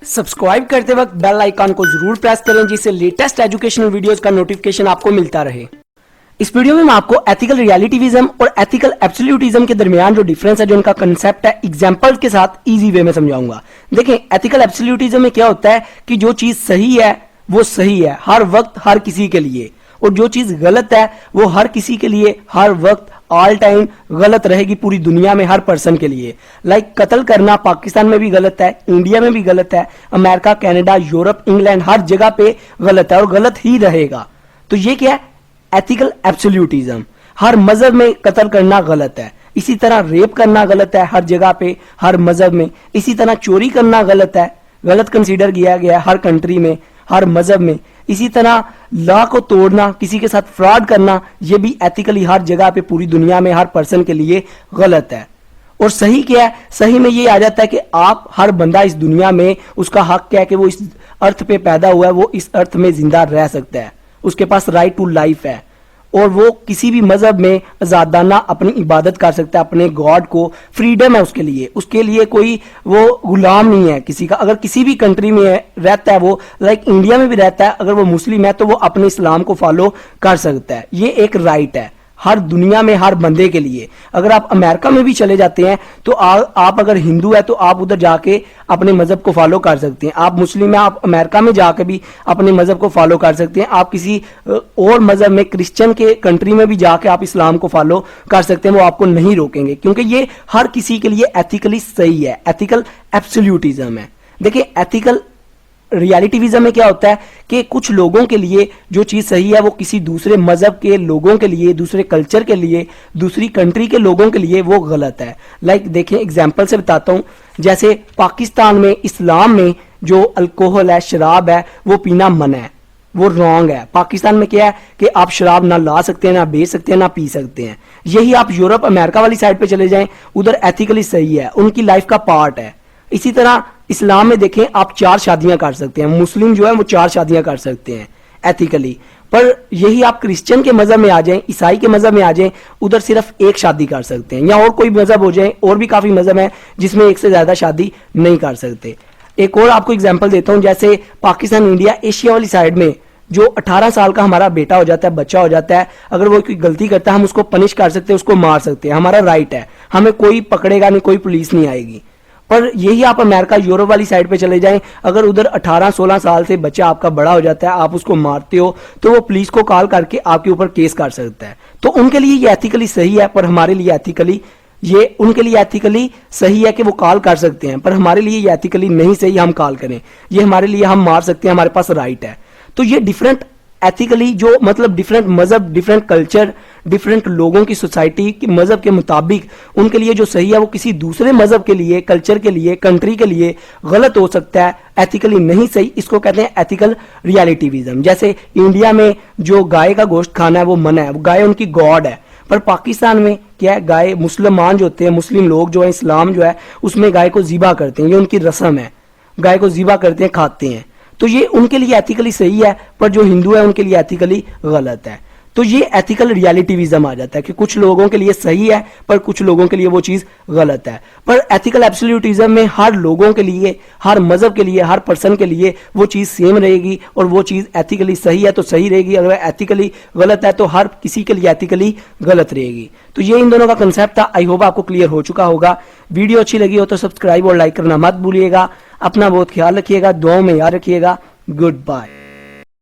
Subscribe करते वक्त bell icon को जरूर प्रेस करें जिससे लेटेस्ट एजुकेशनल वीडियोस का नोटिफिकेशन आपको मिलता रहे। इस वीडियो में मैं आपको एथिकल रियलिटिविज्म और एथिकल एब्सोल्यूटिज्म के दरमियान जो डिफरेंस है, जो इनका कंसेप्ट है, एग्जांपल्स के साथ इजी वे में समझाऊंगा। देखें, एथिकल एब्सोल्यूटिज्म में क्या होता है कि जो चीज सही है वो सही है हर वक्त हर किसी के लिए, और जो चीज गलत है वो हर किसी के लिए हर वक्त ऑल टाइम गलत रहेगी, पूरी दुनिया में हर पर्सन के लिए। लाइक कत्ल करना पाकिस्तान में भी गलत है, इंडिया में भी गलत है, अमेरिका, कनाडा, यूरोप, इंग्लैंड, हर जगह पे गलत है और गलत ही रहेगा। तो ये क्या है? Ethical absolutism. हर मजहब में कत्ल करना गलत है, इसी तरह रेप करना गलत है हर जगह पे हर मजहब में, इसी तरह चोरी करना गलत है, गलत कंसीडर किया गया है हर कंट्री में हर मजहब में, इसी तरह लॉ को तोड़ना, किसी के साथ फ्रॉड करना, ये भी एथिकली हर जगह पे पूरी दुनिया में हर पर्सन के लिए गलत है। और सही क्या है? सही में ये आ जाता है कि आप हर बंदा इस दुनिया में उसका हक क्या है कि वो इस अर्थ पे पैदा हुआ है, वो इस अर्थ में जिंदा रह सकता है, उसके पास राइट टू लाइफ है, और वो किसी भी मजहब में आजादाना अपनी इबादत कर सकता है, अपने गॉड को फ्रीडम है उसके लिए कोई वो गुलाम नहीं है किसी का। अगर किसी भी कंट्री में रहता है वो, लाइक इंडिया में भी रहता है, अगर वो मुस्लिम है तो वो अपने इस्लाम को फॉलो कर सकता है। ये एक राइट है हर दुनिया में हर बंदे के लिए। अगर आप अमेरिका में भी चले जाते हैं तो आप अगर हिंदू है तो आप उधर जाके अपने मजहब को फॉलो कर सकते हैं। आप मुस्लिम है, आप अमेरिका में जाके भी अपने मजहब को फॉलो कर सकते हैं। आप किसी और मजहब में, क्रिश्चियन के कंट्री में भी जाके आप इस्लाम को फॉलो कर सकते हैं, वो आपको नहीं रोकेंगे, क्योंकि ये हर किसी के लिए एथिकली सही है। एथिकल एब्सोल्यूटिज्म है। देखिए, एथिकल रियलिटिविज्म में क्या होता है कि कुछ लोगों के लिए जो चीज सही है वो किसी दूसरे मजहब के लोगों के लिए, दूसरे कल्चर के लिए, दूसरी कंट्री के लोगों के लिए वो गलत है। लाइक देखें, एग्जांपल से बताता हूं। जैसे पाकिस्तान में इस्लाम में जो अल्कोहल है, शराब है, वो पीना मना है, वो रॉन्ग है। पाकिस्तान में क्या है कि आप शराब ना ला सकते हैं, ना बेच सकते हैं, ना पी सकते हैं। यही आप यूरोप, अमेरिका वाली साइड पे चले जाएं, उधर एथिकली सही है, उनकी लाइफ का पार्ट है। इसी तरह इस्लाम में देखें, आप 4 शादियां कर सकते हैं, मुस्लिम जो है वो 4 शादियां कर सकते हैं एथिकली। पर यही आप क्रिश्चियन के मजहब में आ जाएं, ईसाई के मजहब में आ जाएं, उधर सिर्फ 1 शादी कर सकते हैं। या और कोई मजहब हो जाए, और भी काफी मजहब है जिसमें 1 से ज्यादा शादी नहीं कर सकते। एक और आपको एग्जाम्पल देता हूं। जैसे पाकिस्तान, इंडिया, एशिया वाली साइड में जो 18 साल का हमारा बेटा हो जाता है, बच्चा हो जाता है, अगर वो कोई गलती करता है हम उसको पनिश कर सकते हैं, उसको मार सकते हैं, हमारा राइट है, हमें कोई पकड़ेगा नहीं, कोई पुलिस नहीं आएगी। पर यही आप अमेरिका, यूरोप वाली साइड पे चले जाएं, अगर उधर 18-16 साल से बच्चा आपका बड़ा हो जाता है, आप उसको मारते हो तो वो पुलिस को कॉल करके आपके ऊपर केस कर सकता है। तो उनके लिए ये एथिकली सही है, पर हमारे लिए एथिकली उनके लिए एथिकली सही है कि वो कॉल कर सकते हैं, पर हमारे लिए ये एथिकली नहीं सही हम कॉल करें। ये हमारे लिए, हम मार सकते हैं, हमारे पास राइट है। तो ये डिफरेंट एथिकली, जो मतलब डिफरेंट मजहब, डिफरेंट कल्चर, डिफरेंट लोगों की सोसाइटी के मजहब के मुताबिक उनके लिए जो सही है वो किसी दूसरे मजहब के लिए, कल्चर के लिए, कंट्री के लिए गलत हो सकता है, एथिकली नहीं सही। इसको कहते हैं एथिकल रियलिटिविज्म। जैसे इंडिया में जो गाय का गोश्त खाना है वो मना है, गाय उनकी गॉड है। पर पाकिस्तान में क्या है, गाय, मुसलमान जो होते हैं, मुस्लिम लोग जो है, इस्लाम जो है, उसमें गाय को ज़िबा करते हैं, ये उनकी रस्म है, गाय को ज़िबा करते हैं, खाते हैं। तो ये उनके लिए एथिकली सही है, पर जो हिंदू है उनके लिए एथिकली गलत है। तो ये एथिकल रियलिटिविज्म आ जाता है कि कुछ लोगों के लिए सही है पर कुछ लोगों के लिए वो चीज गलत है। पर एथिकल एब्सोल्यूटिज्म में हर लोगों के लिए, हर मजहब के लिए, हर पर्सन के लिए वो चीज सेम रहेगी, और वो चीज एथिकली सही है तो सही रहेगी, अगर एथिकली गलत है तो हर किसी के लिए एथिकली गलत रहेगी। तो ये इन दोनों का कंसेप्ट था। आई होप आपको क्लियर हो चुका होगा। वीडियो अच्छी लगी हो तो सब्सक्राइब और लाइक करना मत भूलिएगा। अपना बहुत ख्याल रखिएगा, दुआओं में याद रखिएगा। Good bye.